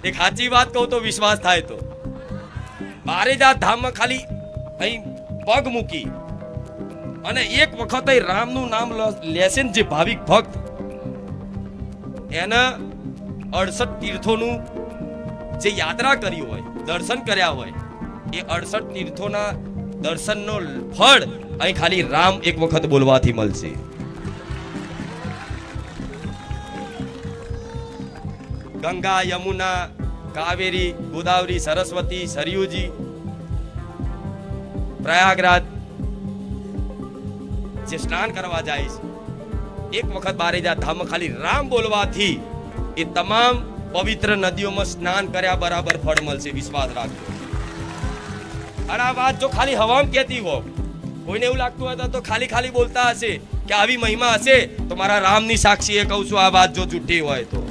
એક સાચી વાત કહું તો વિશ્વાસ થાય તો બારેજા ધામમાં ખાલી અહીં પગ મૂકી અને એક વખત અહીં રામનું નામ લેશે ને જે ભાવિક ભક્ત એને 68 તીર્થોનું જે યાત્રા કરી હોય, દર્શન કર્યા હોય, એ 68 તીર્થોના દર્શનનો ફળ અહીં ખાલી રામ એક વખત બોલવાથી મળશે. ગંગા, યમુના, કાવેરી, ગોદાવરી, સરસ્વતી, સરયુજી, પ્રયાગરાજ જે સ્નાન કરવા જાય છે, એક વખત બારેજા ધામમાં ખાલી રામ બોલવાથી એ તમામ પવિત્ર નદીઓમાં સ્નાન કર્યા બરાબર ફળ મળશે. વિશ્વાસ રાખજો. અને આ વાત જો ખાલી હવામાં કહેતી હો, કોઈને એવું લાગતું હોય તો ખાલી ખાલી બોલતા હશે કે આવી મહિમા હશે, તો મારા રામની સાક્ષી એ કહું છું આ વાત જો જૂઠી હોય તો